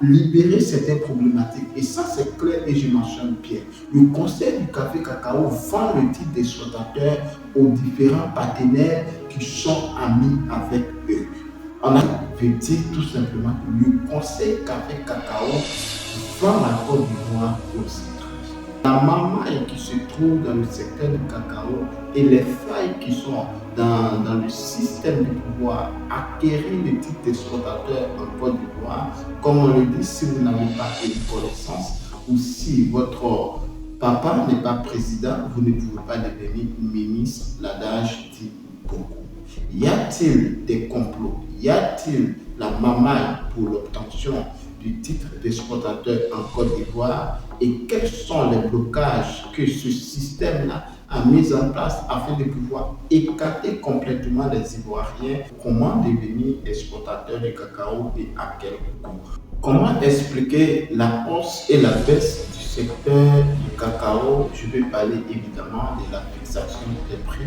libérer certaines problématiques. Et ça, c'est clair et je mentionne bien. Le Conseil du café cacao vend le titre d'exploitateur aux différents partenaires qui sont amis avec eux. On a veut dire tout simplement que le Conseil café cacao vend la Côte d'Ivoire aux étrangers. La mamaille qui se trouve dans le secteur du cacao et les failles qui sont dans le système de pouvoir acquérir le titre d'exploitateur en Côte d'Ivoire, comme on le dit, si vous n'avez pas une connaissance ou si votre papa n'est pas président, vous ne pouvez pas devenir ministre, l'adage dit beaucoup. Y a-t-il des complots? Y a-t-il la mamaille pour l'obtention du titre d'exploitateur en Côte d'Ivoire? Et quels sont les blocages que ce système-là a mis en place afin de pouvoir écarter complètement les Ivoiriens? Comment devenir exportateur de cacao et à quel coût? Comment expliquer la hausse et la baisse du secteur du cacao? Je vais parler évidemment de la fixation des prix.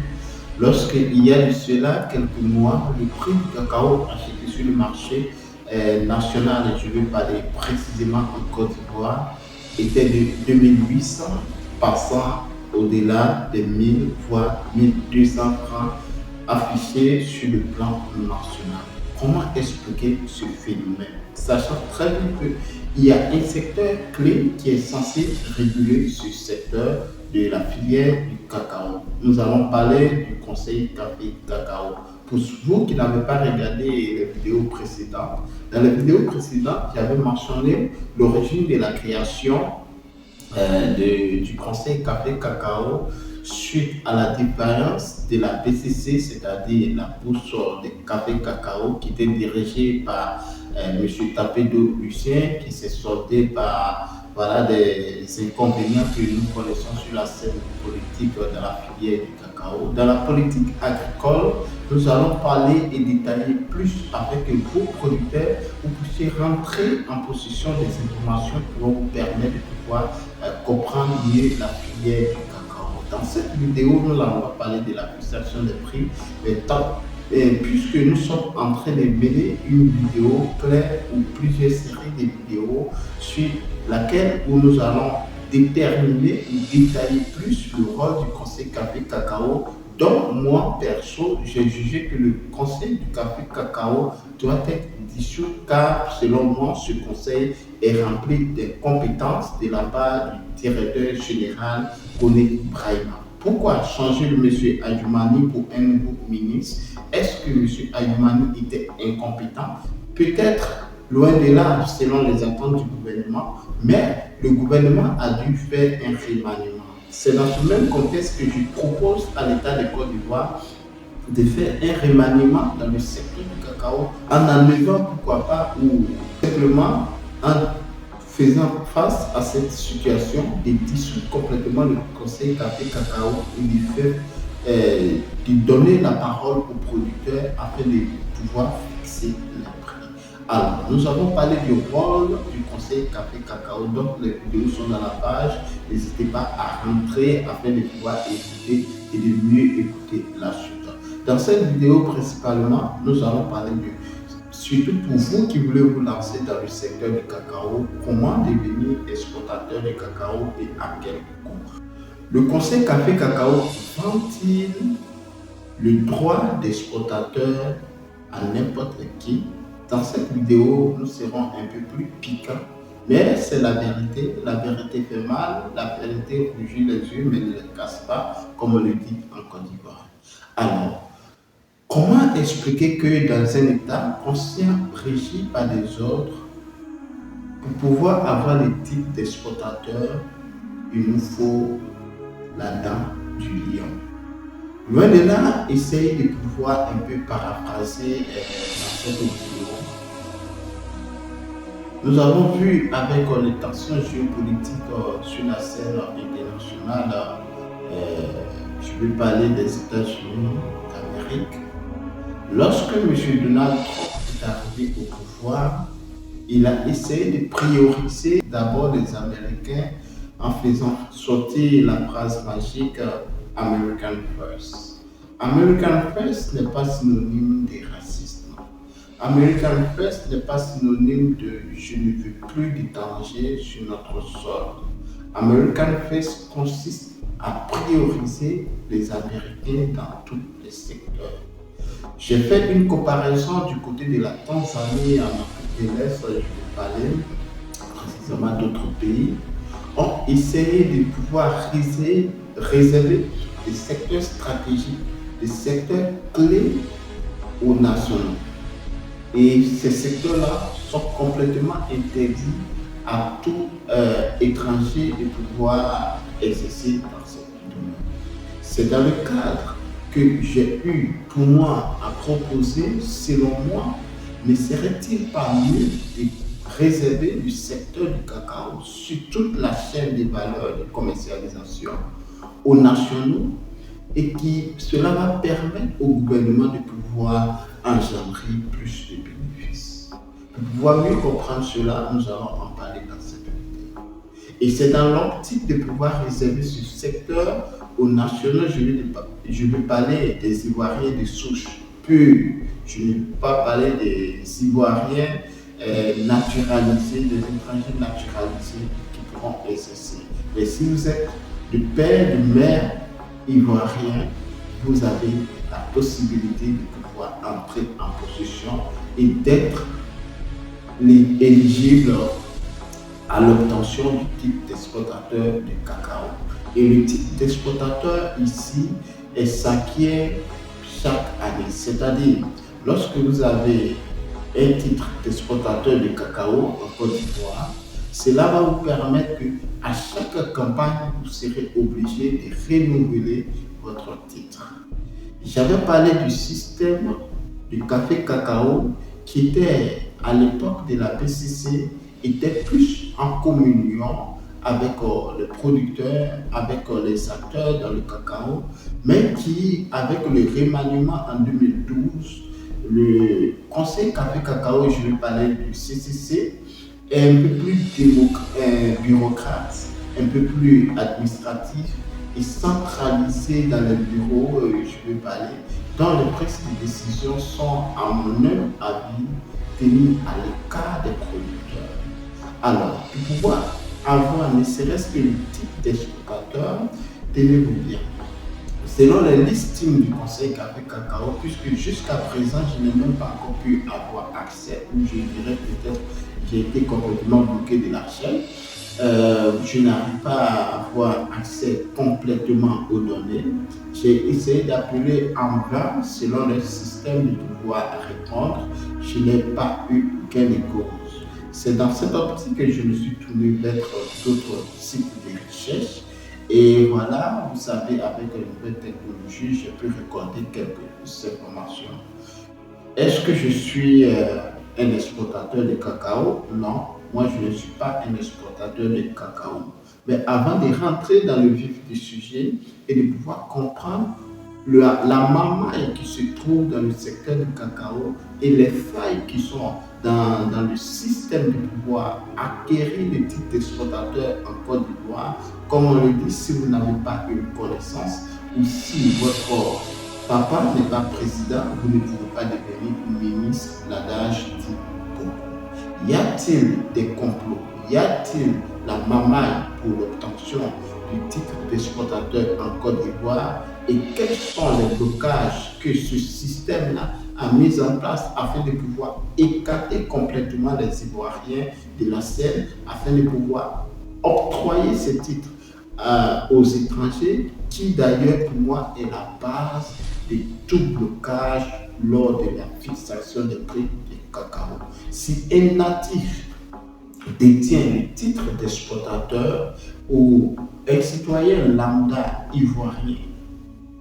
Lorsqu'il y a de cela quelques mois, le prix du cacao acheté sur le marché national, et je vais parler précisément en Côte d'Ivoire, était de 2800, passant au-delà des 1000 voire 1200 francs affichés sur le plan national. Comment expliquer ce phénomène? Sachant très bien qu'il y a un secteur clé qui est censé réguler ce secteur de la filière du cacao. Nous allons parler du Conseil café cacao. Pour vous qui n'avez pas regardé les vidéos précédentes, dans les vidéos précédentes, j'avais mentionné l'origine de la création du Conseil café cacao suite à la défaillance de la BCC, c'est-à-dire la bourse de café cacao qui était dirigée par M. Tapédo Lucien, qui s'est soldé par voilà, des inconvénients que nous connaissons sur la scène politique dans la filière du cacao. Dans la politique agricole, nous allons parler et détailler plus afin que vos producteurs vous puissiez rentrer en possession des informations qui vont vous permettre de pouvoir comprendre mieux la filière du cacao. Dans cette vidéo, nous allons parler de la fixation des prix, puisque nous sommes en train de mener une vidéo claire ou plusieurs séries de vidéos sur laquelle où nous allons déterminer ou détailler plus le rôle du Conseil café cacao. Donc moi perso, j'ai jugé que le Conseil du café cacao doit être dissous car selon moi ce conseil est rempli d'incompétences de la part du directeur général Koné Brahima. Pourquoi changer le monsieur Adjoumani pour un nouveau ministre? Est-ce que monsieur Adjoumani était incompétent? Peut-être loin de là, selon les attentes du gouvernement, mais le gouvernement a dû faire un remaniement. C'est dans ce même contexte que je propose à l'État de Côte d'Ivoire de faire un remaniement dans le secteur du cacao en enlevant, pourquoi pas, ou simplement en faisant face à cette situation, de dissoudre complètement le Conseil café cacao et de donner la parole aux producteurs afin de pouvoir fixer les prix. Alors, nous avons parlé du rôle du Conseil café cacao, donc les vidéos sont dans la page, n'hésitez pas à rentrer afin de pouvoir écouter et de mieux écouter la suite. Dans cette vidéo, principalement, nous allons parler surtout pour vous qui voulez vous lancer dans le secteur du cacao, comment devenir exportateur de cacao et à quel coût. Le Conseil café cacao vend-il le droit d'exportateur à n'importe qui? Dans cette vidéo, nous serons un peu plus piquants, mais c'est la vérité. La vérité fait mal, la vérité rougit les yeux, mais ne les casse pas, comme on le dit en Côte d'Ivoire. Alors, comment expliquer que dans un État conscient régi par des ordres, pour pouvoir avoir le titre d'exportateur, il nous faut la dent du lion? Loin de là, essaye de pouvoir un peu paraphraser dans cette vidéo. Nous avons vu avec les tensions géopolitiques sur la scène internationale, je vais parler des États-Unis d'Amérique. Lorsque M. Donald Trump est arrivé au pouvoir, il a essayé de prioriser d'abord les Américains en faisant sortir la phrase magique American First. American First n'est pas synonyme de racisme. American First n'est pas synonyme de je ne veux plus d'étrangers sur notre sol. American First consiste à prioriser les Américains dans tous les secteurs. J'ai fait une comparaison du côté de la Tanzanie en Afrique de l'Est, je vais parler précisément d'autres pays, ont essayé de pouvoir réserver des secteurs stratégiques, des secteurs clés aux nationaux. Et ces secteurs-là sont complètement interdits à tout étranger de pouvoir exercer dans ce domaine. C'est dans le cadre que j'ai eu pour moi à proposer, selon moi, ne serait-il pas mieux de réserver le secteur du cacao sur toute la chaîne des valeurs de commercialisation aux nationaux et cela va permettre au gouvernement de pouvoir engendrer plus de bénéfices. Pour pouvoir mieux comprendre cela, nous allons en parler dans cette vidéo. Et c'est dans l'optique de pouvoir réserver ce secteur aux nationaux. Je vais parler des Ivoiriens de souche pure. Je ne vais pas parler des Ivoiriens naturalisés, des étrangers naturalisés qui pourront exercer. Mais si vous êtes de père, de mère ivoirien, vous avez la possibilité de pouvoir entrer en possession et d'être éligible à l'obtention du titre d'exploitateur de cacao. Et le titre d'exploitateur ici s'acquiert chaque année. C'est-à-dire, lorsque vous avez un titre d'exploitateur de cacao en Côte d'Ivoire, cela va vous permettre qu'à chaque campagne, vous serez obligé de renouveler votre titre. J'avais parlé du système du café cacao qui était à l'époque de la BCC, était plus en communion avec les producteurs, avec les acteurs dans le cacao, mais qui, avec le remaniement en 2012, le Conseil Café Cacao, je vais parler du CCC, est un peu plus bureaucrate, un peu plus administratif et centralisé dans les bureaux, je vais parler, dont les prises de décision sont, à mon avis, tenues à l'écart des producteurs. Alors, pour pouvoir avoir ne serait-ce que le type d'exploitateur, tenez-vous bien. Selon les listings du Conseil Café Cacao, puisque jusqu'à présent, je n'ai même pas encore pu avoir accès, ou je dirais peut-être j'ai été complètement bloqué de la chaîne, je n'arrive pas à avoir accès complètement aux données. J'ai essayé d'appeler en vain selon le système de pouvoir répondre. Je n'ai pas eu gain de cause. C'est dans cette optique que je me suis tourné vers d'autres sites de recherche. Et voilà, vous savez, avec une nouvelle technologie, j'ai pu recorder quelques informations. Est-ce que je suis un exploitateur de cacao? Non, moi je ne suis pas un exploitateur de cacao. Mais avant de rentrer dans le vif du sujet et de pouvoir comprendre la mamaille qui se trouve dans le secteur du cacao et les failles qui sont dans le système de pouvoir acquérir le titre d'exploitateur en Côte d'Ivoire, comme on le dit, si vous n'avez pas une connaissance ou si votre papa n'est pas président, vous ne pouvez pas devenir ministre, l'adage dit beaucoup. Y a-t-il des complots? Y a-t-il la mamaille pour l'obtention du titre d'exploitateur en Côte d'Ivoire? Et quels sont les blocages que ce système-là a mis en place afin de pouvoir écarter complètement les Ivoiriens de la scène, afin de pouvoir octroyer ces titres aux étrangers, qui d'ailleurs pour moi est la base de tout blocage lors de la fixation des prix du cacao. Si un natif détient le titre d'exploitateur ou un citoyen lambda ivoirien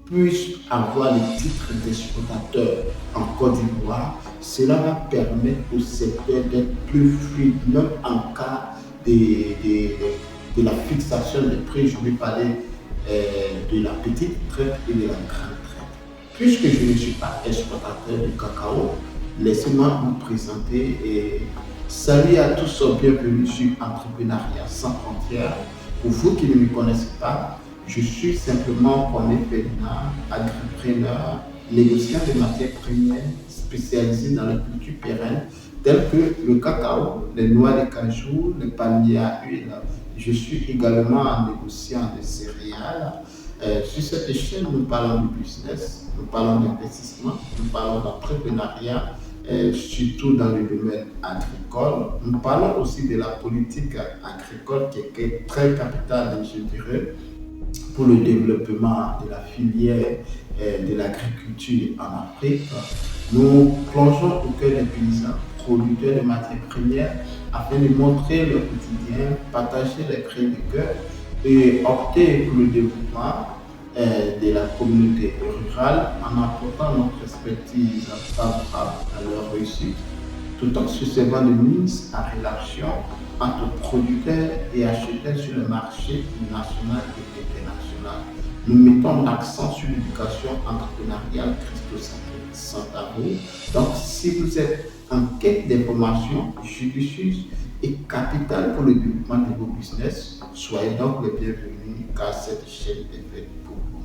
puisse avoir le titre d'exploitateur en Côte d'Ivoire, cela va permettre au secteur d'être plus fluide, même en cas de la fixation des prix. Je vais parler de la petite traite et de la grande traite. Puisque je ne suis pas exploitateur de cacao, laissez-moi vous présenter et salut à tous, bienvenue sur Entrepreneuriat sans frontières. Pour vous qui ne me connaissez pas, je suis simplement Kwame Ferdinand, agripreneur, négociant de matières premières, spécialisés dans la culture pérenne, tels que le cacao, les noix de cajou, les palmiers à huile. Je suis également un négociant de céréales. Sur cette échelle, nous parlons de business, nous parlons d'investissement, nous parlons d'entrepreneuriat, surtout dans le domaine agricole. Nous parlons aussi de la politique agricole qui est très capitale, je dirais, pour le développement de la filière de l'agriculture en Afrique. Nous plongeons au cœur des paysans, producteurs de matières premières, afin de montrer leur quotidien, partager les cris de cœur et opter pour le développement de la communauté rurale en apportant notre expertise favorable à leur réussite, tout en se servant de mise en relation entre producteurs et acheteurs sur le marché national et international. Nous mettons l'accent sur l'éducation entrepreneuriale christocentrique sans tabou. Donc, si vous êtes en quête d'informations judicieuses et capitales pour le développement de vos business, soyez donc les bienvenus car cette chaîne est faite pour vous.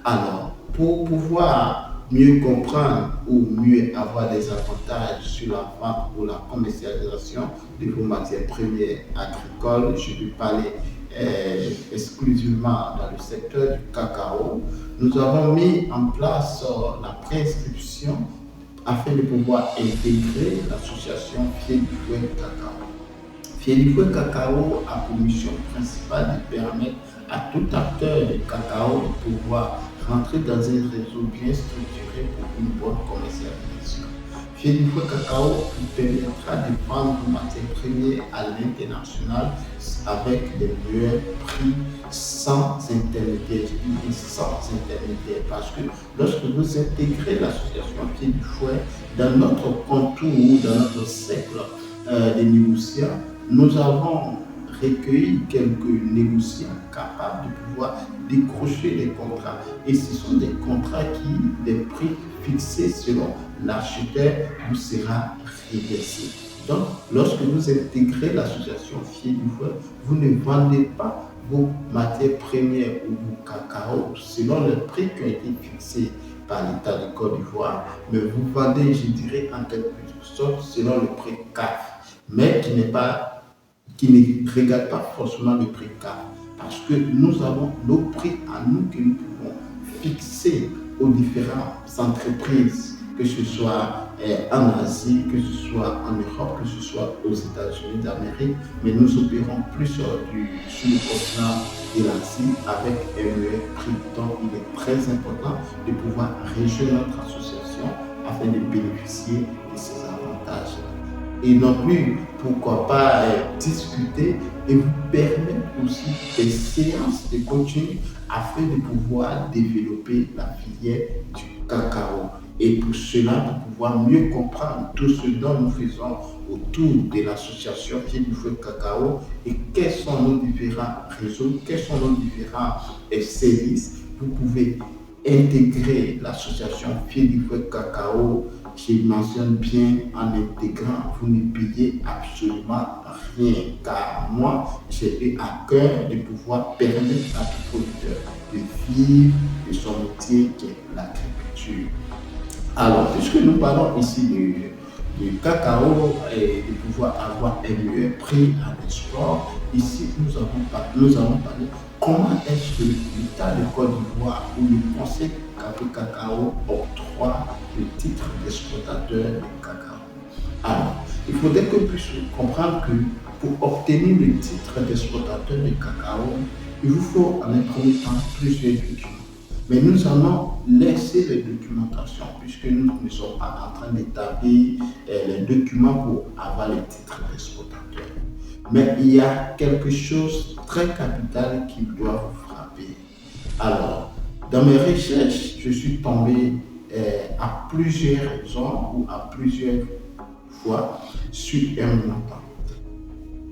Alors, pour pouvoir mieux comprendre ou mieux avoir des avantages sur la vente ou la commercialisation de vos matières premières agricoles, je vais parler exclusivement dans le secteur du cacao. Nous avons mis en place la prescription afin de pouvoir intégrer l'association Fier-du-Fouet Cacao. Fier-du-Fouet Cacao a pour mission principale de permettre à tout acteur de cacao de pouvoir rentrer dans un réseau bien structuré pour une bonne commercialisation. Fier-du-Fouet Cacao vous permettra de vendre vos matières premières à l'international avec des meilleurs prix sans intermédiaire. Je dis sans intermédiaire parce que lorsque vous intégrez l'association Fier-du-Fouet dans notre contour ou dans notre cercle des négociants, nous avons recueilli quelques négociants capables de pouvoir décrocher des contrats. Et ce sont des contrats qui, des prix fixés selon l'acheteur, vous sera reversé. Donc, lorsque vous intégrez l'association Fier-du-Fouet, vous ne vendez pas vos matières premières ou vos cacao selon le prix qui a été fixé par l'État de Côte d'Ivoire, mais vous vendez, je dirais, en quelque sorte selon le prix CAF, mais qui ne regarde pas forcément le prix CAF, parce que nous avons nos prix à nous que nous pouvons fixer aux différentes entreprises, que ce soit en Asie, que ce soit en Europe, que ce soit aux États-Unis d'Amérique, mais nous opérons plus sur le continent de l'Asie avec un meilleur prix. Donc, il est très important de pouvoir réunir notre association afin de bénéficier de ces avantages. Et non plus, pourquoi pas discuter et vous permettre aussi des séances de coaching afin de pouvoir développer la filière du cacao. Et pour cela, pour pouvoir mieux comprendre tout ce dont nous faisons autour de l'association Fier-du-Fouet Cacao et quels sont nos différents réseaux, quels sont nos différents services, vous pouvez intégrer l'association Fier-du-Fouet Cacao. Je mentionne bien en intégrant, vous ne payez absolument rien, car moi, j'ai eu à cœur de pouvoir permettre à tout producteur de vivre de son métier qui est l'agriculture. Alors, puisque nous parlons ici du cacao et de pouvoir avoir un meilleur prix à l'export, ici nous allons parler comment est-ce que l'État de Côte d'Ivoire ou le Conseil cacao octroie le titre d'exploitateur de cacao. Alors, il faudrait que vous puissiez comprendre que pour obtenir le titre d'exploitateur de cacao, il vous faut en un premier temps plusieurs documents. Mais nous allons laisser les documentations puisque nous ne sommes pas en train d'établir les documents pour avoir le titre d'exploitateur. Mais il y a quelque chose de très capital qui doit vous frapper. Alors, dans mes recherches, je suis tombé à plusieurs raisons ou à plusieurs fois sur un montant.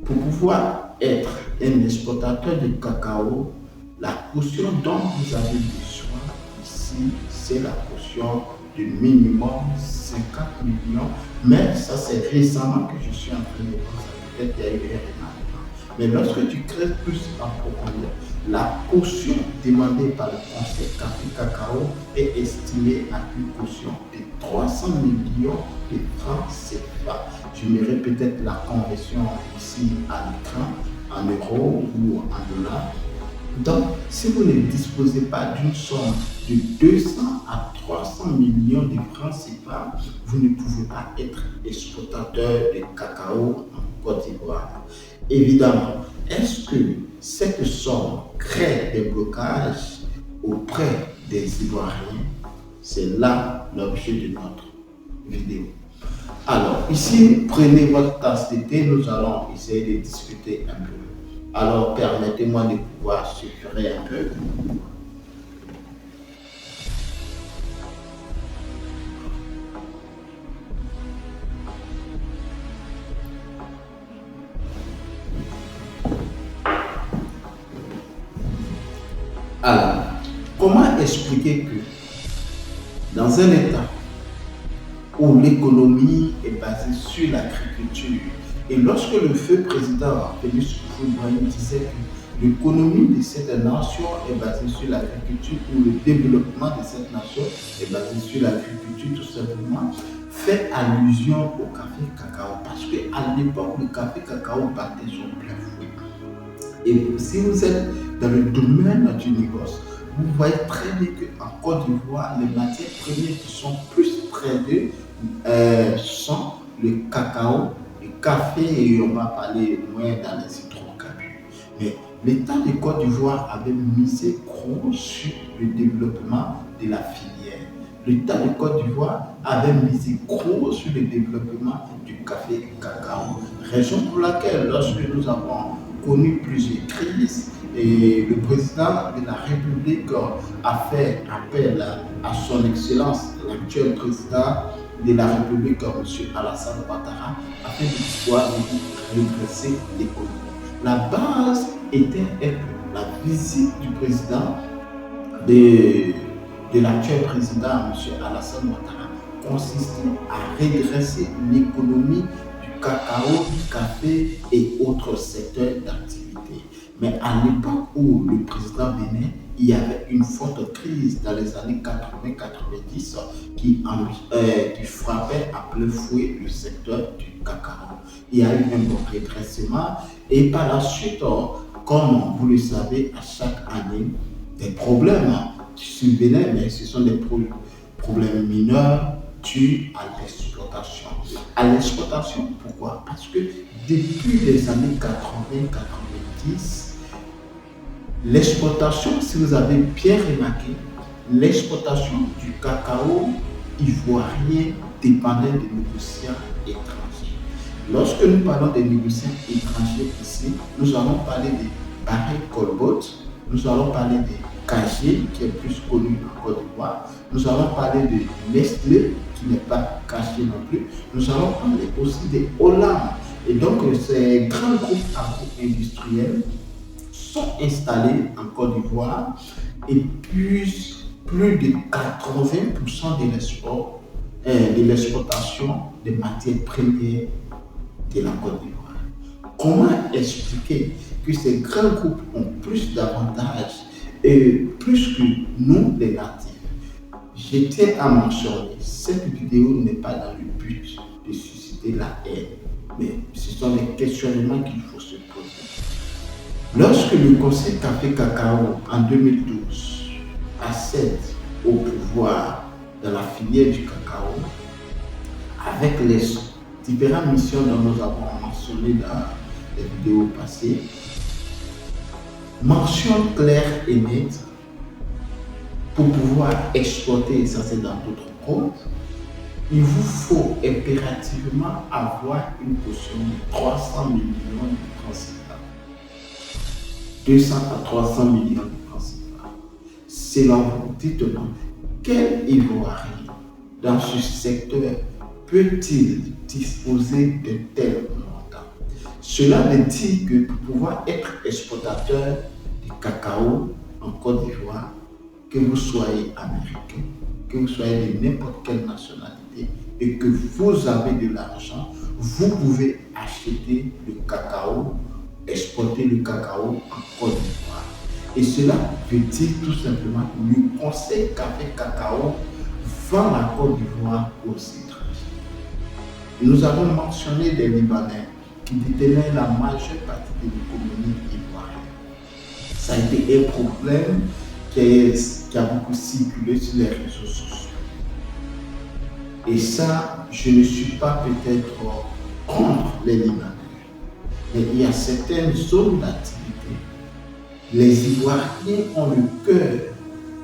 Pour pouvoir être un exportateur de cacao, la caution dont vous avez besoin ici, c'est la caution de minimum 50 millions. Mais ça, c'est récemment que je suis en train de voir ça. Peut-être qu'il y a eu un remaniement. Mais lorsque tu crées plus en profondeur, la caution demandée par le Conseil Café Cacao est estimée à une caution de 300 millions de francs CFA. Je mettrai peut-être la conversion ici à l'écran, en euros ou en dollars. Donc, si vous ne disposez pas d'une somme de 200 à 300 millions de francs CFA, vous ne pouvez pas être exportateur de cacao en Côte d'Ivoire. Évidemment, est-ce que cette somme crée des blocages auprès des Ivoiriens? C'est là l'objet de notre vidéo. Alors, ici, prenez votre tasse de thé, nous allons essayer de discuter un peu. Alors, permettez-moi de pouvoir suffire un peu. Alors, comment expliquer que dans un État où l'économie est basée sur l'agriculture, et lorsque le feu président Félix Houphouët-Boigny disait que l'économie de cette nation est basée sur l'agriculture, ou le développement de cette nation est basé sur l'agriculture tout simplement, fait allusion au café cacao, parce qu'à l'époque, le café cacao battait son plein fouet. Et si vous êtes dans le domaine du négoce, vous voyez très bien qu'en Côte d'Ivoire, les matières premières qui sont plus près d'eux sont le cacao, le café, et on va parler moins dans les hydrocarbures. Mais l'État de Côte d'Ivoire avait misé gros sur le développement de la filière. L'État de Côte d'Ivoire avait misé gros sur le développement du café et cacao. Raison pour laquelle, lorsque nous avons connu plusieurs crises, et le président de la République a fait appel à son excellence, l'actuel président de la République, M. Alassane Ouattara, afin de pouvoir redresser l'économie. La base était la visite du président de l'actuel président, M. Alassane Ouattara, consistait à redresser l'économie du cacao, du café et autres secteurs d'activité. Mais à l'époque où le président venait, il y avait une forte crise dans les années 80-90 qui frappait à plein fouet le secteur du cacao. Il y a eu un bon redressement et par la suite, comme vous le savez, à chaque année, des problèmes survenaient, mais ce sont des problèmes mineurs dus à l'exploitation. À l'exploitation, pourquoi? Parce que depuis les années 80-90, l'exportation, si vous avez bien remarqué, l'exportation du cacao ivoirien dépendait des négociants étrangers. Lorsque nous parlons des négociants étrangers ici, nous allons parler des Barrick Cobalt, nous allons parler des KG, qui est plus connu en Côte d'Ivoire, nous allons parler de Nestlé, qui n'est pas caché non plus, nous allons parler aussi des Olam. Et donc, ces grands groupes agro-industriels sont installés en Côte d'Ivoire et plus de 80% de l'exportation des matières premières de la Côte d'Ivoire. Comment expliquer que ces grands groupes ont plus d'avantages et plus que nous, les natifs? Je tiens à mentionner, cette vidéo n'est pas dans le but de susciter la haine, mais ce sont des questionnements qu'il faut se poser. Lorsque le Conseil Café Cacao en 2012 accède au pouvoir dans la filière du cacao, avec les différentes missions dont nous avons mentionné dans les vidéos passées, mention claire et nette, pour pouvoir exporter, et ça c'est dans d'autres comptes, il vous faut impérativement avoir une caution de 300 millions de francs CFA. 200 à 300 millions de francs CFA. Selon vous, dites-moi, quel Ivoirien dans ce secteur peut-il disposer de tels montants? Cela veut dire que pour pouvoir être exportateur de cacao en Côte d'Ivoire, que vous soyez américain, que vous soyez de n'importe quelle nationalité et que vous avez de l'argent, vous pouvez acheter le cacao exporté exporter le cacao en Côte d'Ivoire. Et cela veut dire tout simplement que le Conseil Café Cacao vend la Côte d'Ivoire aux étrangers. Nous avons mentionné des Libanais qui détenaient la majeure partie de l'économie ivoirienne. Ça a été un problème qui a beaucoup circulé sur les réseaux sociaux. Et ça, je ne suis pas peut-être contre les Libanais, mais il y a certaines zones d'activité. Les Ivoiriens ont le cœur,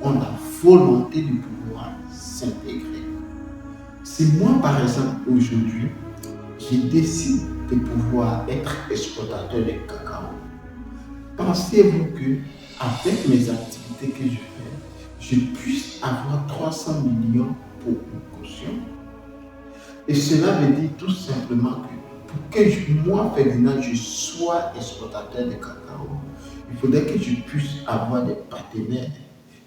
ont la volonté de pouvoir s'intégrer. Si moi, par exemple, aujourd'hui, je décide de pouvoir être exportateur de cacao, pensez-vous que avec mes activités que je fais, je puisse avoir 300 millions pour une caution? Et cela veut dire tout simplement que pour que moi, Ferdinand, je sois exportateur de cacao, il faudrait que je puisse avoir des partenaires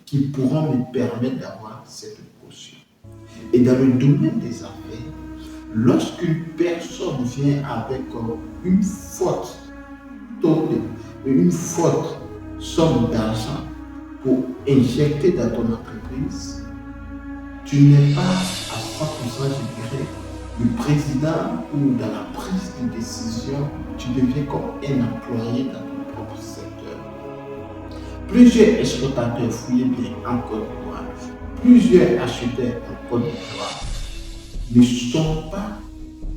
qui pourront me permettre d'avoir cette caution. Et dans le domaine des affaires, lorsqu'une personne vient avec une forte somme d'argent pour injecter dans ton entreprise, tu n'es pas à 100%, je dirais, le président ou dans la prise de décision, tu deviens comme un employé dans ton propre secteur. Plusieurs exportateurs, fouillez bien en Côte d'Ivoire, plusieurs acheteurs en Côte d'Ivoire ne sont pas,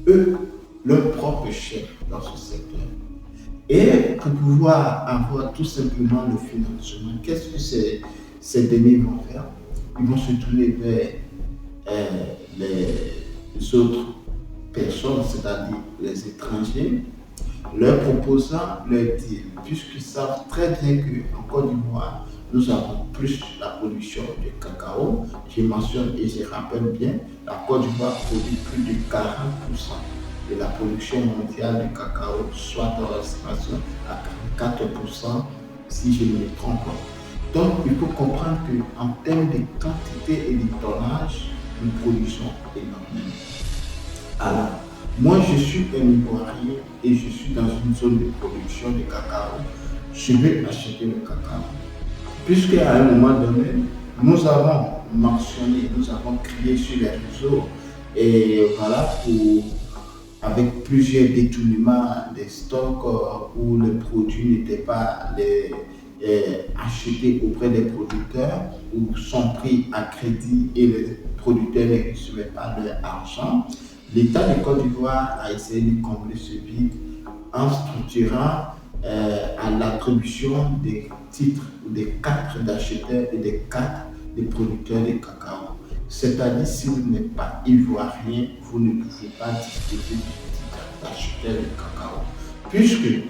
eux, leurs propres chefs dans ce secteur. Et pour pouvoir avoir tout simplement le financement, qu'est-ce que ces derniers vont faire? Ils vont se tourner vers les autres personnes, c'est-à-dire les étrangers, leur proposant leur deal, puisqu'ils savent très bien qu'en Côte d'Ivoire, nous avons plus la production de cacao. Je mentionne et je rappelle bien, la Côte d'Ivoire produit plus de 40% de la production mondiale de cacao, soit dans l'estimation à 44%, si je ne me trompe pas. Donc, il faut comprendre qu'en termes de quantité et de tonnage, nous produisons énormément. Alors, moi, je suis un Ivoirien et je suis dans une zone de production de cacao. Je vais acheter le cacao. Puisqu'à un moment donné, nous avons mentionné, nous avons crié sur les réseaux, et voilà, avec plusieurs détournements des stocks où le produit n'était pas acheté auprès des producteurs ou sont pris à crédit et les producteurs ne recevaient pas leur argent. L'État de Côte d'Ivoire a essayé de combler ce vide en structurant à l'attribution des titres ou des cartes d'acheteurs et des cartes des producteurs de cacao. C'est-à-dire, si vous n'êtes pas ivoirien, vous ne pouvez pas disposer du titre d'acheteur de cacao. Puisque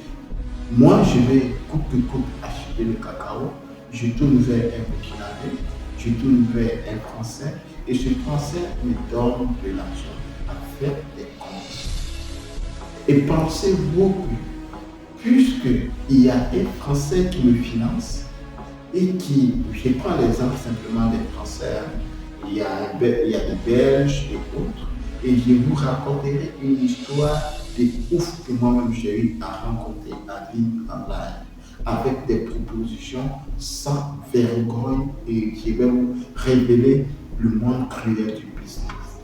moi, je vais coûte que coûte acheter le cacao, je tourne vers un Burkinabé, je tourne vers un Français, et ce Français me donne de l'argent à faire des comptes. Et pensez-vous que, puisqu'il y a un Français qui me finance, et qui, je prends l'exemple simplement des Français, il y a des Belges et autres, et je vous raconterai une histoire de ouf que moi-même j'ai eu à rencontrer à vivre en live, avec des propositions sans vergogne, et qui vais vous révéler le monde cruel du business.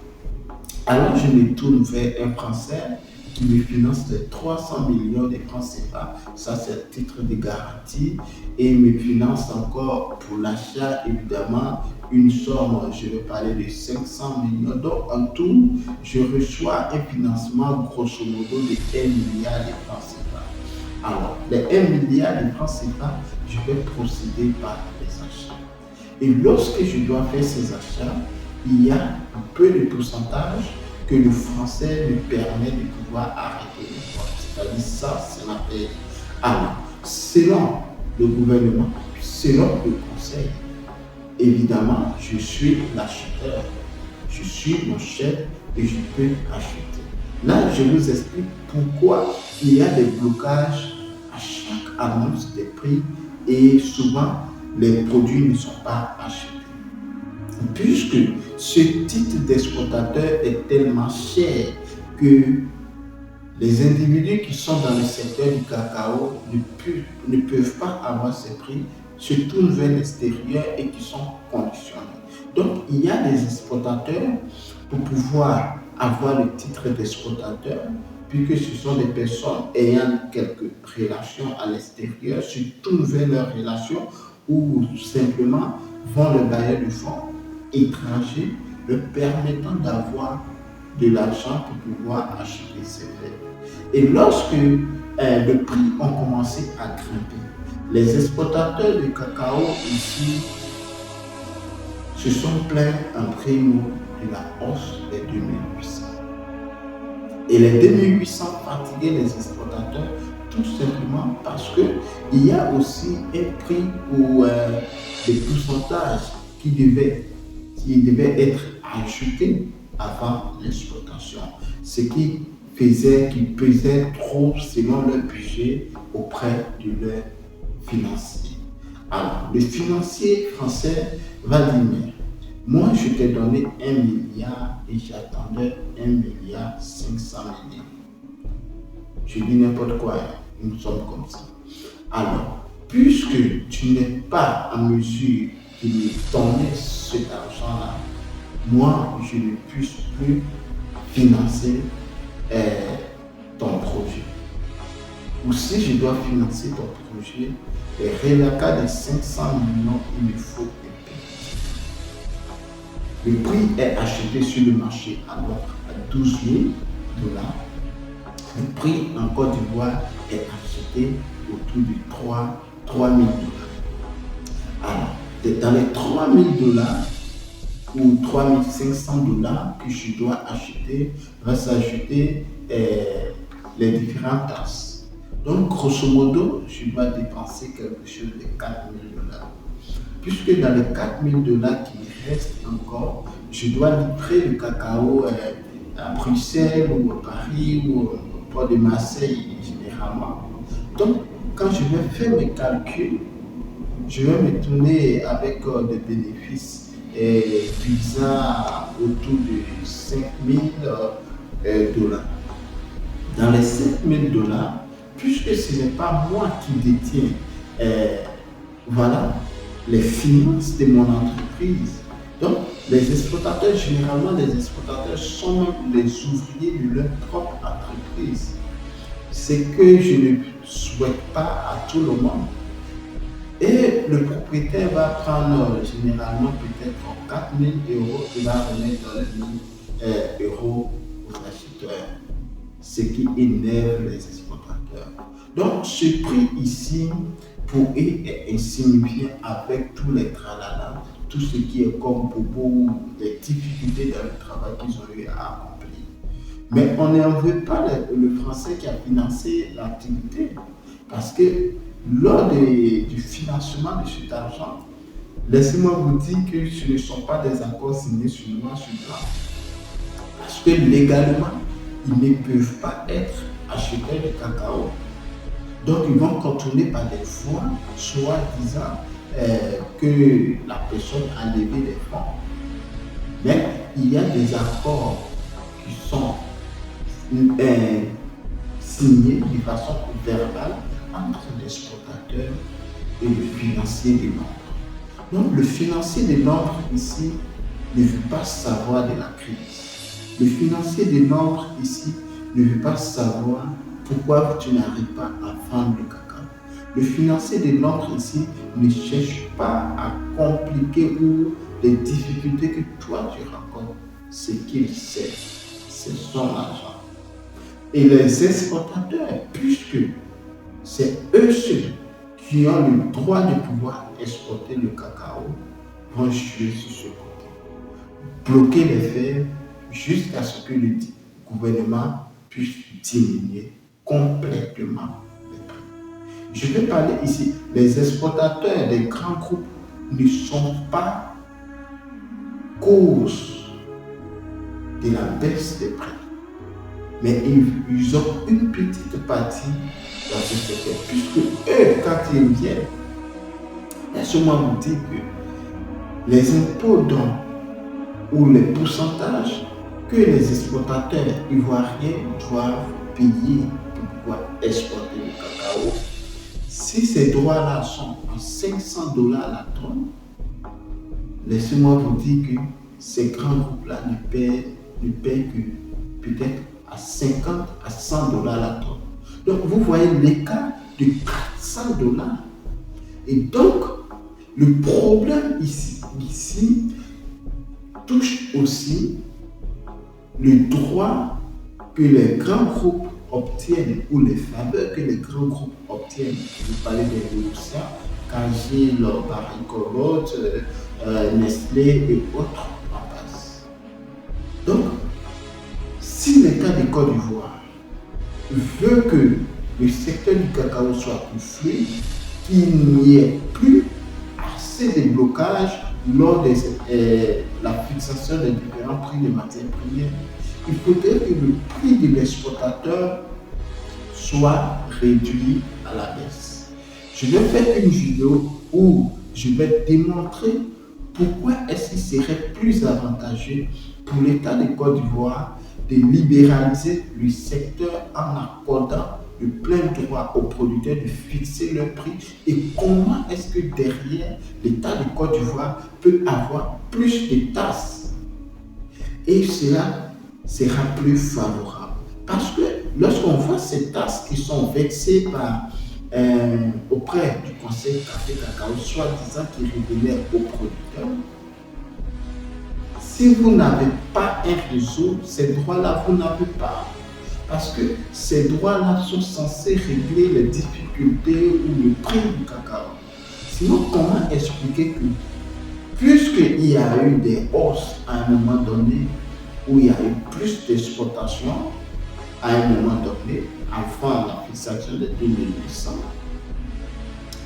Alors je me tourne vers un Français qui me finance de 300 millions de francs CFA, ça c'est le titre de garantie, et me finance encore pour l'achat évidemment une somme, je vais parler de 500 millions. Donc en tout, je reçois un financement grosso modo de 1 milliard de francs CFA. Alors, les 1 milliard de francs CFA, je vais procéder par les achats. Et lorsque je dois faire ces achats, il y a un peu de pourcentage que le français me permet de pouvoir arrêter les vols. C'est-à-dire ça, c'est ma paie. Alors, selon le gouvernement, selon le conseil, évidemment, je suis l'acheteur. Je suis mon chef et je peux acheter. Là, je vous explique pourquoi il y a des blocages à chaque annonce des prix et souvent les produits ne sont pas achetés. Puisque ce titre d'exportateur est tellement cher que Les individus qui sont dans le secteur du cacao ne peuvent pas avoir ces prix, se tournent vers l'extérieur et qui sont conditionnés. Donc, il y a des exportateurs pour pouvoir avoir le titre d'exportateur, puisque ce sont des personnes ayant quelques relations à l'extérieur, se tournent vers leurs relations ou simplement vont le bailleur de fonds étranger, leur permettant d'avoir de l'argent pour pouvoir acheter ces verres. Et lorsque les prix ont commencé à grimper, les exportateurs de cacao ici se sont plaints un primo de la hausse des 2800. Et les 2800 fatiguaient les exportateurs tout simplement parce qu'il y a aussi un prix pour les pourcentages qui devaient être ajoutés avant l'exploitation, ce qui faisait qu'ils pesaient trop selon leur budget auprès de leurs financiers. Alors, le financier français va dire, mais moi je t'ai donné 1 milliard et j'attendais 1 milliard 500 millions. Je dis n'importe quoi, nous sommes comme ça. Alors, puisque tu n'es pas en mesure de me donner cet argent-là, moi je ne puisse plus financer ton projet. Ou si je dois financer ton projet, les relacas de 500 millions, il me faut le prix est acheté sur le marché alors à 12 000 dollars. Le prix en Côte d'Ivoire est acheté autour de 3 000 dollars. Alors, dans les 3 000 dollars ou 3 500 dollars que je dois acheter, va s'ajouter les différentes taxes. Donc, grosso modo, je dois dépenser quelque chose de 4 000 dollars. Puisque dans les 4 000 dollars qui me restent encore, je dois livrer le cacao à Bruxelles ou à Paris ou au port de Marseille généralement. Donc, quand je vais faire mes calculs, je vais me tourner avec des bénéfices visant autour de 5 000 dollars. Dans les 5 000 dollars, puisque ce n'est pas moi qui détiens les finances de mon entreprise. Donc, les exploitateurs, généralement, les exploitateurs sont même les ouvriers de leur propre entreprise. C'est que je ne souhaite pas à tout le monde. Et le propriétaire va prendre généralement peut-être 4 000 euros, il va remettre 1 000 euros aux acheteurs, ce qui énerve les exploitateurs. Donc, ce prix ici, pour eux, est insignifiant avec tous les tralala, tout ce qui est comme bobo, les difficultés dans le travail qu'ils ont eu à accomplir. Mais on n'en veut pas le français qui a financé l'activité, parce que lors du financement de cet argent, laissez-moi vous dire que ce ne sont pas des accords signés sur noir sur blanc. Parce que légalement, ils ne peuvent pas être acheteurs de cacao. Donc, ils vont contourner par des voies, soit disant que la personne a levé des fonds. Mais il y a des accords qui sont signés de façon verbale entre l'exploitateur et le financier de l'ombre. Donc, le financier de l'ombre ici ne veut pas savoir de la crise. Le financier de l'ombre ici ne veut pas savoir pourquoi tu n'arrives pas à vendre le cacao. Le financier de l'ombre ici ne cherche pas à compliquer ou les difficultés que toi tu rencontres. Ce qu'il sait, c'est son argent. Et les exportateurs, puisque c'est eux ceux qui ont le droit de pouvoir exporter le cacao, vont jouer sur ce côté. Bloquer les fers jusqu'à ce que le gouvernement puisse diminuer complètement les prix. Je vais parler ici, les exportateurs des grands groupes ne sont pas cause de la baisse des prix. Mais ils ont une petite partie dans ce secteur, puisque eux, quand ils viennent, laissez-moi vous dire que les impôts ou les pourcentages que les exploitateurs ivoiriens doivent payer pour pouvoir exporter le cacao. Si ces droits-là sont à 500 dollars la tonne, laissez-moi vous dire que ces grands groupes-là ne paient que peut-être à 50 à 100 dollars la tonne. Donc vous voyez l'écart de 400 dollars. Et donc, le problème ici touche aussi le droit que les grands groupes obtiennent ou les faveurs que les grands groupes obtiennent. Vous parlez des Russia, Cargill, Barry-Callebaut, Nestlé et autres en passe. Donc, si l'État de Côte d'Ivoire veut que le secteur du cacao soit plus fluide, qu'il n'y ait plus assez de blocages lors de la fixation des différents prix des matières premières, il faudrait que le prix de l'exportateur soit réduit à la baisse. Je vais faire une vidéo où je vais démontrer pourquoi est-ce qu'il serait plus avantageux pour l'État de Côte d'Ivoire de libéraliser le secteur en accordant le plein droit aux producteurs de fixer leur prix et comment est-ce que derrière l'État de Côte d'Ivoire peut avoir plus de tasses et cela sera plus favorable. Parce que lorsqu'on voit ces tasses qui sont versées auprès du Conseil Café Cacao, soi-disant qui révélait aux producteurs, si vous n'avez pas un réseau, ces droits-là, vous n'avez pas. Parce que ces droits-là sont censés régler les difficultés ou le prix du cacao. Sinon, comment expliquer que, puisqu'il y a eu des hausses à un moment donné, où il y a eu plus d'exportation à un moment donné, avant la fixation de 2800,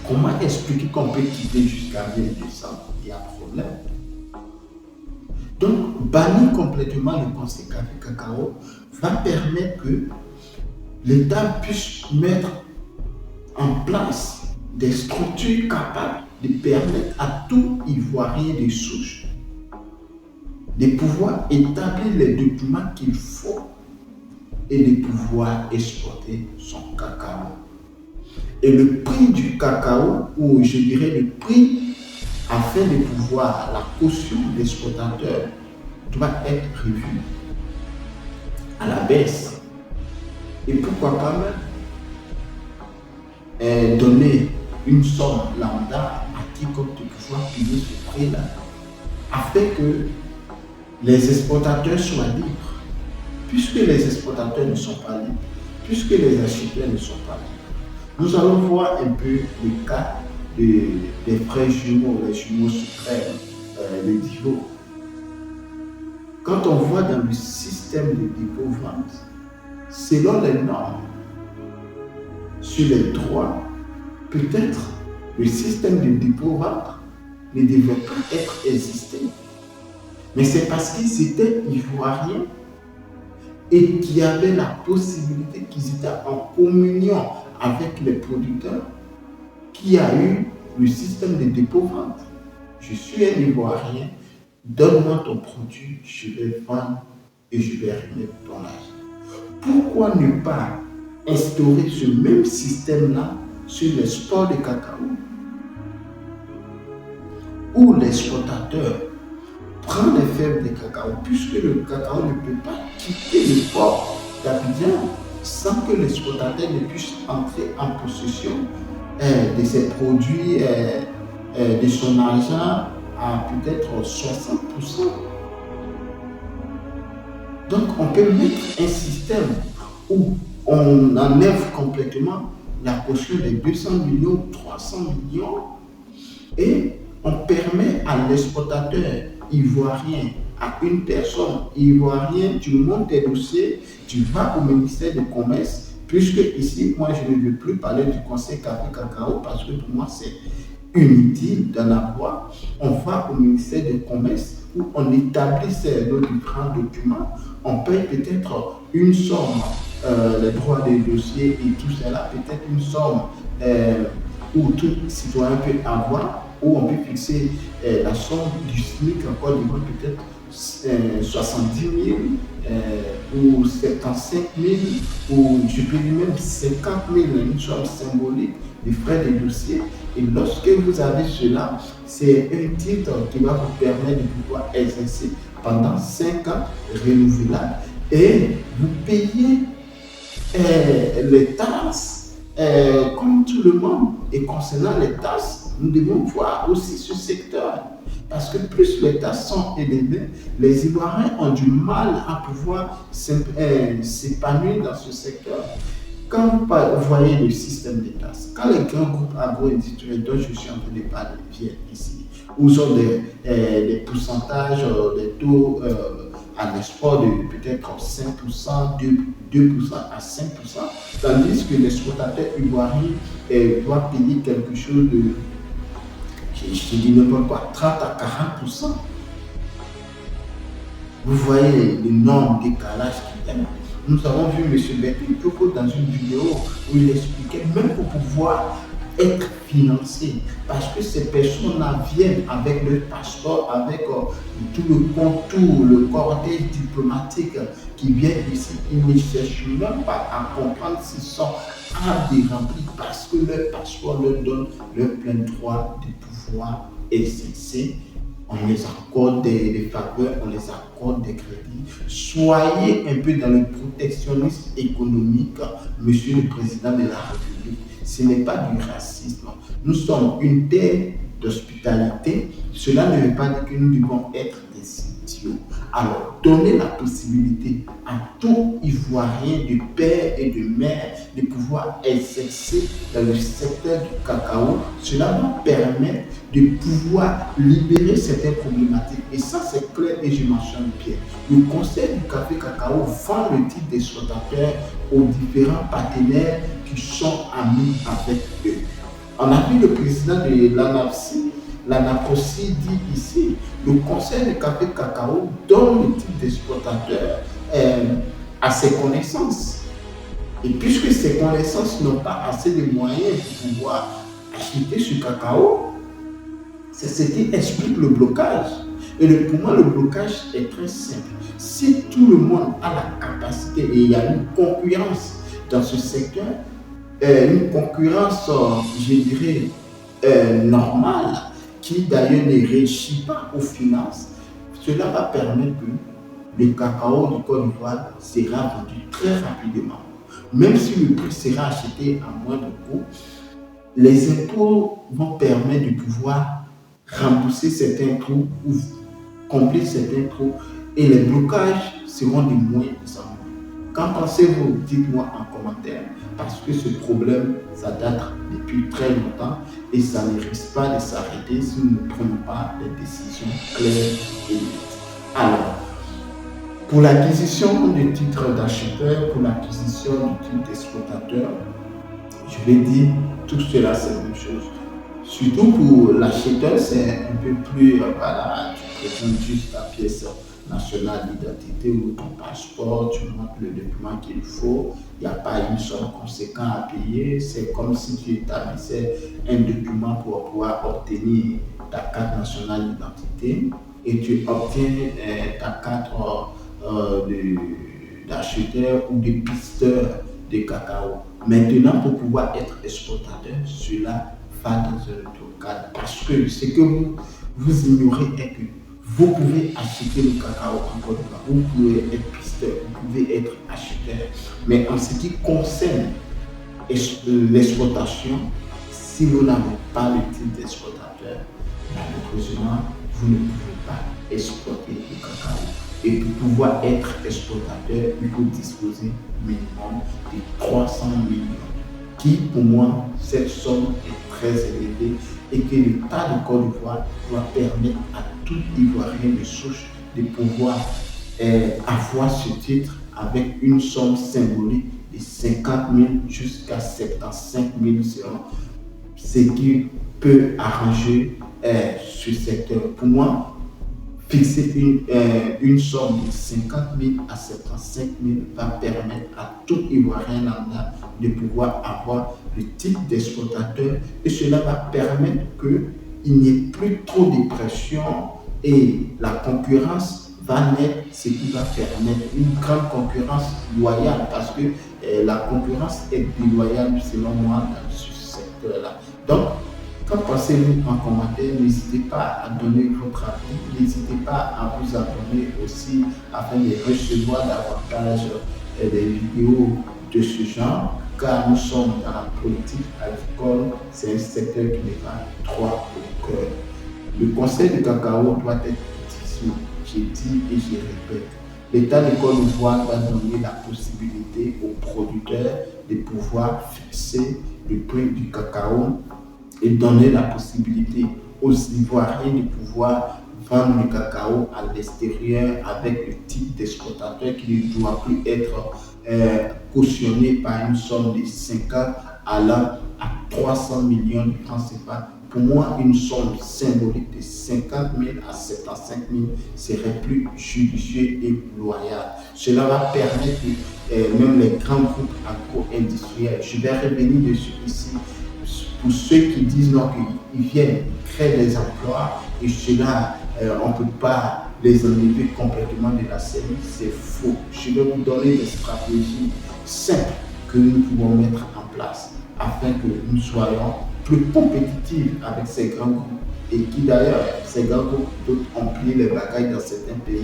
comment expliquer qu'on peut quitter jusqu'à 1200? Il y a un problème. Donc, bannir complètement le Conseil Café Cacao va permettre que l'État puisse mettre en place des structures capables de permettre à tout Ivoirien de souche de pouvoir établir les documents qu'il faut et de pouvoir exporter son cacao. Et le prix du cacao, ou je dirais le prix afin de pouvoir, la caution de l'exportateur doit être revue à la baisse. Et pourquoi pas même donner une somme lambda à quiconque de pouvoir payer ce prix-là, afin que les exportateurs soient libres. Puisque les exportateurs ne sont pas libres, puisque les acheteurs ne sont pas libres. Nous allons voir un peu le cas des frères jumeaux, les jumeaux suprêmes, les divots. Quand on voit dans le système de dépôt-vente, selon les normes sur les droits, peut-être le système de dépôt-vente ne devait pas être existé. Mais c'est parce qu'ils étaient ivoiriens et qu'il y avait la possibilité qu'ils étaient en communion avec les producteurs qu'il y a eu le système de dépôt-vente. Je suis un Ivoirien, donne-moi ton produit, je vais vendre et je vais remettre ton argent. Pourquoi ne pas instaurer ce même système-là sur l'export de cacao, où l'exportateur prend les fèves de cacao, puisque le cacao ne peut pas quitter le port d'Abidjan sans que l'exportateur ne puisse entrer en possession de ses produits, de son argent à peut-être 60%. Donc on peut mettre un système où on enlève complètement la caution des 200 millions, 300 millions et on permet à l'exportateur ivoirien, à une personne ivoirienne, tu montes tes dossiers, tu vas au ministère du Commerce, puisque ici, moi, je ne veux plus parler du Conseil Café Cacao parce que pour moi, c'est inutile d'en avoir. On va au ministère du Commerce où on établit nos différents documents, on paye peut-être une somme, les droits des dossiers et tout cela, peut-être une somme où tout citoyen peut avoir, où on peut fixer la somme du SMIC en Côte d'Ivoire peut-être 70 000 ou 75 000 ou je peux dire même 50 000, une somme symbolique de frais de dossier. Et lorsque vous avez cela, c'est un titre qui va vous permettre de pouvoir exercer pendant 5 ans renouvelable et vous payez les tasses comme tout le monde. Et concernant les tasses, nous devons voir aussi ce secteur. Parce que plus les tasses sont élevées, les Ivoiriens ont du mal à pouvoir s'épanouir dans ce secteur. Quand vous voyez le système des tasses, quand les grands groupes agro-industriels dont je suis en train de parler viennent ici, où sont des pourcentages, des taux en export de peut-être 5%, 2% à 5%, tandis que l'exportateur ivoirien doit payer quelque chose de, je dis n'importe quoi, 30 à 40%. Vous voyez l'énorme décalage qu'il y a. Nous avons vu M. Bertin Toko dans une vidéo où il expliquait même pour pouvoir être financé, parce que ces personnes-là viennent avec leur passeport, avec tout le contour, le cortège diplomatique qui vient ici. Ils ne cherchent même pas à comprendre s'ils sont aptes de remplir, parce que leur passeport leur donne leur plein droit de pouvoir exercer. On les accorde des faveurs, on les accorde des crédits. Soyez un peu dans le protectionnisme économique, Monsieur le Président de la République. Ce n'est pas du racisme. Nous sommes une terre d'hospitalité. Cela ne veut pas dire que nous devons être des idiots. Alors, donnez la possibilité à tout Ivoirien de père et de mère de pouvoir exercer dans le secteur du cacao. Cela va permettre de pouvoir libérer certaines problématiques. Et ça, c'est clair et je mentionne bien. Le Conseil du café cacao vend le titre d'exploitateur aux différents partenaires qui sont amis avec eux. On a vu le président de l'ANAPROSI dit ici, le Conseil du café cacao donne le titre d'exploitateur à ses connaissances. Et puisque ces connaissances n'ont pas assez de moyens pour pouvoir acheter ce cacao, c'est ce qui explique le blocage. Et pour moi, le blocage est très simple. Si tout le monde a la capacité et il y a une concurrence dans ce secteur, une concurrence, je dirais, normale, qui d'ailleurs ne réussit pas aux finances, cela va permettre que le cacao du Côte d'Ivoire sera vendu très rapidement. Même si le prix sera acheté à moindre coût, les impôts vont permettre de pouvoir rembourser certains trous ou combler certains trous et les blocages seront de moins en moins. Qu'en pensez-vous? Dites-moi en commentaire, parce que ce problème, ça date depuis très longtemps et ça ne risque pas de s'arrêter si nous ne prenons pas des décisions claires et nettes. Alors, pour l'acquisition du titre d'acheteur, pour l'acquisition du titre d'exploitateur, je vais dire tout cela, c'est la même chose. Surtout pour l'acheteur, c'est un peu plus, voilà, tu présentes juste ta pièce nationale d'identité ou ton passeport, tu montres le document qu'il faut, il n'y a pas une somme conséquente à payer, c'est comme si tu établissais un document pour pouvoir obtenir ta carte nationale d'identité et tu obtiens ta carte d'acheteur ou de pisteur de cacao. Maintenant, pour pouvoir être exportateur, cela va dans un autre cadre. Parce que ce que vous ignorez est que vous pouvez acheter le cacao en Côte d'Ivoire, vous pouvez être pisteur, vous pouvez être acheteur. Mais en ce qui concerne l'exploitation, si vous n'avez pas le titre d'exploitateur, malheureusement, vous ne pouvez pas exploiter le cacao. Et pour pouvoir être exploitateur, il faut disposer minimum de 300 millions. Qui, pour moi, cette somme est très élevée et que l'État de Côte d'Ivoire doit permettre à tout Ivoirien de souche de pouvoir avoir ce titre avec une somme symbolique de 50 000 jusqu'à 75 000 selon ce qui peut arranger ce secteur. Pour moi, fixer une somme de 50 000 à 75 000 va permettre à tout Ivoirien lambda de pouvoir avoir le titre d'exploitateur et cela va permettre qu'il n'y ait plus trop de pression et la concurrence va naître, ce qui va permettre une grande concurrence loyale parce que la concurrence est déloyale selon moi dans ce secteur-là. Donc, qu'en pensez-vous en commentaire? N'hésitez pas à donner votre avis, n'hésitez pas à vous abonner aussi afin de recevoir davantage des vidéos de ce genre, car nous sommes dans la politique agricole, c'est un secteur qui n'est pas trop au cœur. Le conseil du cacao doit être utile, j'ai dit et je répète. L'État de Côte d'Ivoire doit donner la possibilité aux producteurs de pouvoir fixer le prix du cacao et donner la possibilité aux Ivoiriens de pouvoir vendre le cacao à l'extérieur avec le type d'exploitateur qui ne doit plus être cautionné par une somme de 50 allant à 300 millions de francs CFA. Pour moi, une somme symbolique de 50 000 à 75 000 serait plus judicieux et loyal. Cela va permettre même les grands groupes agro-industriels. Je vais revenir dessus ici. Pour ceux qui disent non, qu'ils viennent créer des emplois et cela, on ne peut pas les enlever complètement de la scène, c'est faux. Je vais vous donner des stratégies simples que nous pouvons mettre en place afin que nous soyons plus compétitifs avec ces grands groupes et qui d'ailleurs, ces grands groupes ont plié les bagailles dans certains pays.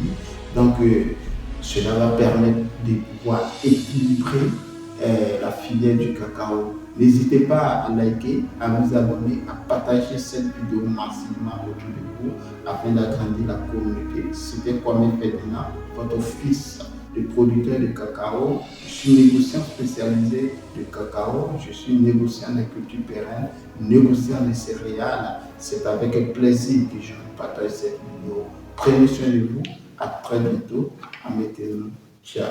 Donc, cela va permettre de pouvoir équilibrer la filière du cacao. N'hésitez pas à liker, à vous abonner, à partager cette vidéo massivement autour de vous afin d'agrandir la communauté. C'était Kwame Ferdinand, votre fils de producteur de cacao. Je suis négociant spécialisé de cacao. Je suis négociant de culture pérenne, négociant de céréales. C'est avec plaisir que je vous partage cette vidéo. Prenez soin de vous. À très bientôt. Amettez-nous. Ciao.